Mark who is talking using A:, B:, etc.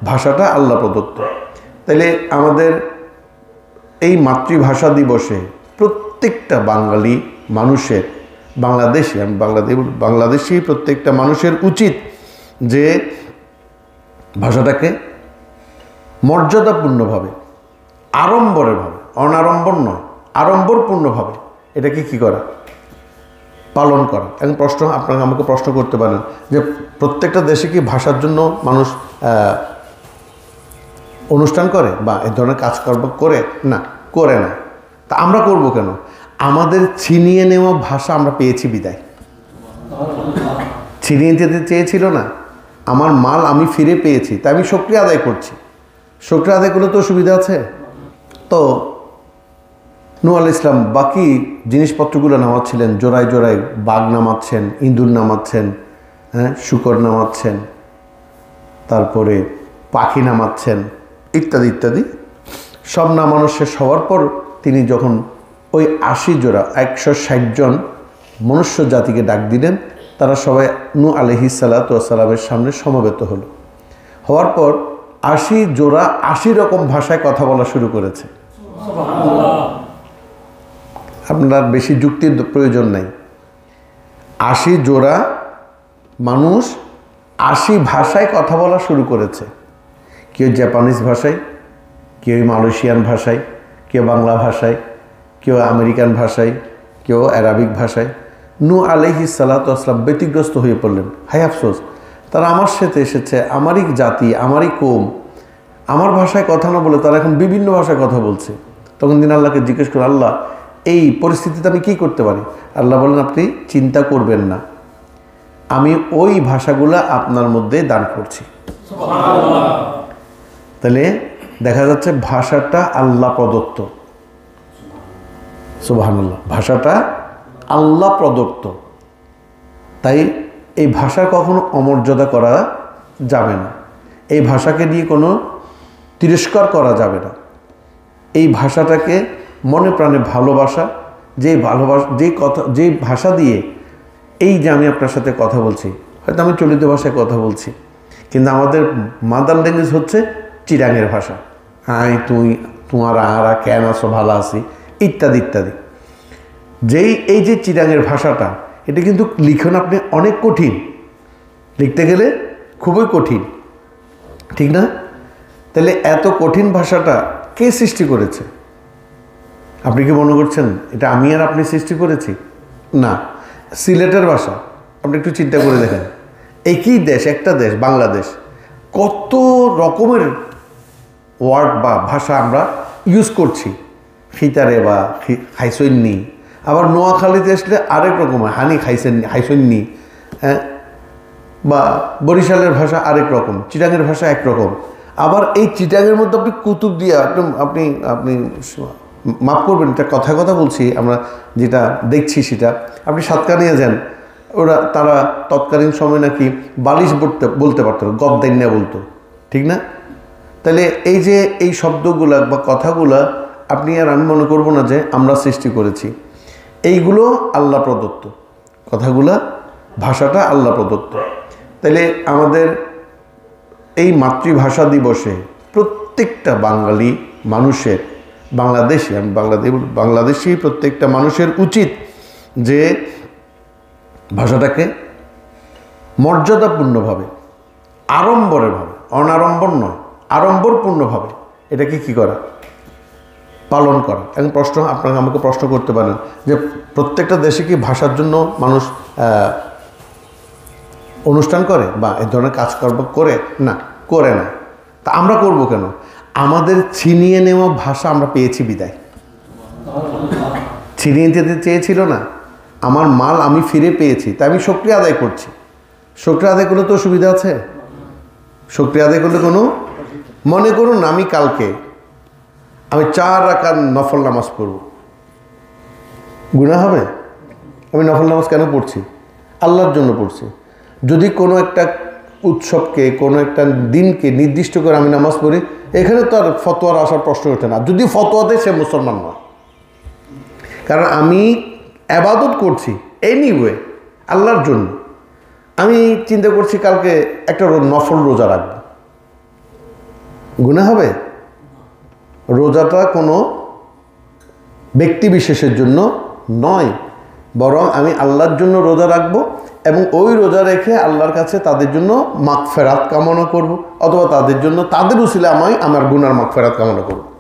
A: ভাষাটা আল্লাহ প্রদত্ত। তাইলে আমাদের এই মাতৃভাষা দিবসে প্রত্যেকটা বাঙালি মানুষের, বাংলাদেশি প্রত্যেকটা মানুষের উচিত যে ভাষাটাকে মর্যাদাপূর্ণভাবে, আড়ম্বরেরভাবে, অনাড়ম্বর নয়, আড়ম্বরপূর্ণভাবে এটাকে কি করা, পালন করা। এখন আপনাকে আমাকে প্রশ্ন করতে পারেন যে প্রত্যেকটা দেশে কি ভাষার জন্য মানুষ অনুষ্ঠান করে বা এই ধরনের কাজকর্ম করে না? করে না। তা আমরা করব কেন? আমাদের ছিনিয়ে নেওয়া ভাষা আমরা পেয়েছি বিদায়। ছিনিয়ে যেতে চেয়েছিল না, আমার মাল আমি ফিরে পেয়েছি, তাই আমি শুকরিয়া আদায় করছি। শুকরিয়া আদায় করলে তো সুবিধা আছে। তো নূহ আলাইহিস সালাম বাকি জিনিসপত্রগুলো নামাচ্ছিলেন, জোড়ায় জোড়ায় বাঘ নামাচ্ছেন, ইঁদুর নামাচ্ছেন, শূকর নামাচ্ছেন, তারপরে পাখি নামাচ্ছেন, ইত্যাদি ইত্যাদি। সব নামানো শেষ হওয়ার পর তিনি যখন ওই 80 জোড়া 160 জন মনুষ্য জাতিকে ডাক দিলেন, তারা সবাই নূহ আলাইহিস সালাতু ওয়াস সালামের সামনে সমবেত হলো। হওয়ার পর 80 জোড়া 80 রকম ভাষায় কথা বলা শুরু করেছে। আপনার বেশি যুক্তির প্রয়োজন নাই। 80 জোড়া মানুষ 80 ভাষায় কথা বলা শুরু করেছে। কেউ জাপানিজ ভাষায়, কেউ মালয়েশিয়ান ভাষায়, কেউ বাংলা ভাষায়, কেউ আমেরিকান ভাষায়, কেউ আরবিক ভাষায়। নূহ আলাইহিস সালাতু ওয়াস সালাম ব্যতিগ্রস্ত হয়ে পড়লেন। হায় আফসোস, তারা আমার সাথে এসেছে, আমারই জাতি, আমারই কওম, আমার ভাষায় কথা না বলে তারা এখন বিভিন্ন ভাষায় কথা বলছে। তখন তিনি আল্লাহকে জিজ্ঞেস করেন, আল্লাহ এই পরিস্থিতিতে আমি কি করতে পারি? আল্লাহ বলেন, আপনি চিন্তা করবেন না, আমি ওই ভাষাগুলো আপনার মধ্যে দান করছি। তাহলে দেখা যাচ্ছে ভাষাটা আল্লাহ প্রদত্ত। সুবহানাল্লাহ, ভাষাটা আল্লাহ প্রদত্ত। তাই এই ভাষা কখনো অমর্যাদা করা যাবে না, এই ভাষাকে নিয়ে কোনো তিরস্কার করা যাবে না। এই ভাষাটাকে মনে প্রাণে ভালোবাসা, যে ভাষা দিয়ে এই যে আমি আপনার সাথে কথা বলছি, হয়তো আমি চলিত ভাষায় কথা বলছি, কিন্তু আমাদের মাদার ল্যাঙ্গুয়েজ হচ্ছে চিরাঙের ভাষা। আই, তুই, তোমারা, আরা, কেন আছো, ভালো আছি, ইত্যাদি ইত্যাদি। এই যে চিরাঙের ভাষাটা, এটা কিন্তু লিখন আপনি অনেক কঠিন, লিখতে গেলে খুবই কঠিন, ঠিক না? তাহলে এত কঠিন ভাষাটা কে সৃষ্টি করেছে? আপনি কি মনে করছেন এটা আমি আর আপনি সৃষ্টি করেছি? না। সিলেটের ভাষা আপনি একটু চিন্তা করে দেখেন, একই দেশ, একটা দেশ বাংলাদেশ, কত রকমের ওয়ার্ড বা ভাষা আমরা ইউজ করছি। খিতারে বা খাইসন্নি, আবার নোয়াখালীতে আসলে আরেক রকম হয়, হানি খাইসন্নি, হ্যাঁ, বা বরিশালের ভাষা আরেক রকম, চিটাঙের ভাষা একরকম। আবার এই চিটাঙের মধ্যে আপনি কুতুব দিয়ে আপনি আপনি মাফ করবেন, এটা কথা বলছি, আমরা যেটা দেখছি সেটা। আপনি সাতকানিয়া যান, তারা তৎকালীন সময় নাকি বালিশ বলতে পারতো না, গবদাইন্যা বলতো, ঠিক না? তাহলে এই যে এই শব্দগুলা বা কথাগুলা আপনি আর আমি মনে করব না যে আমরা সৃষ্টি করেছি, এইগুলো আল্লাহ প্রদত্ত কথাগুলা, ভাষাটা আল্লাহ প্রদত্ত। তাহলে আমাদের এই মাতৃভাষা দিবসে প্রত্যেকটা বাঙালি মানুষের, বাংলাদেশি প্রত্যেকটা মানুষের উচিত যে ভাষাটাকে মর্যাদাপূর্ণভাবে, আড়ম্বরেরভাবে, অনাড়ম্বর নয়, আড়ম্বরপূর্ণভাবে এটাকে কি করা, পালন করা। এখন আপনাকে আমাকে প্রশ্ন করতে পারেন যে প্রত্যেকটা দেশে কি ভাষার জন্য মানুষ অনুষ্ঠান করে বা এই ধরনের কাজকর্ম করে না? করে না। তা আমরা করব কেন? আমাদের ছিনিয়ে নেওয়া ভাষা আমরা পেয়েছি বিদায়। ছিনিয়ে যেতে চেয়েছিল না, আমার মাল আমি ফিরে পেয়েছি, তাই আমি শুকরিয়া আদায় করছি। শুকরিয়া আদায় করলে তো সুবিধা আছে। শুকরিয়া আদায় করলে কোনো, মনে করুন আমি কালকে 4 রাকাত নফল নামাজ পড়ব, গুনাহ হবে? আমি নফল নামাজ কেন পড়ছি? আল্লাহর জন্য পড়ছি। যদি কোনো একটা উৎসবকে, কোনো একটা দিনকে নির্দিষ্ট করে আমি নামাজ পড়ি, এখানে তো আর ফতোয়ার আসার প্রশ্ন ওঠে না। যদি ফতোয়া দেয় সে মুসলমান নয়, কারণ আমি ইবাদত করছি এনিওয়ে আল্লাহর জন্য। আমি চিন্তা করছি কালকে একটা নফল রোজা রাখবো, গুনাহ হবে? রোজাটা কোনো ব্যক্তি বিশেষের জন্য নয়, বরং আমি আল্লাহর জন্য রোজা রাখবো এবং ওই রোজা রেখে আল্লাহর কাছে তাদের জন্য মাগফিরাত কামনা করব, অথবা তাদের জন্য তাদের উসিলায় আমি আমার গুনার মাগফিরাত কামনা করব।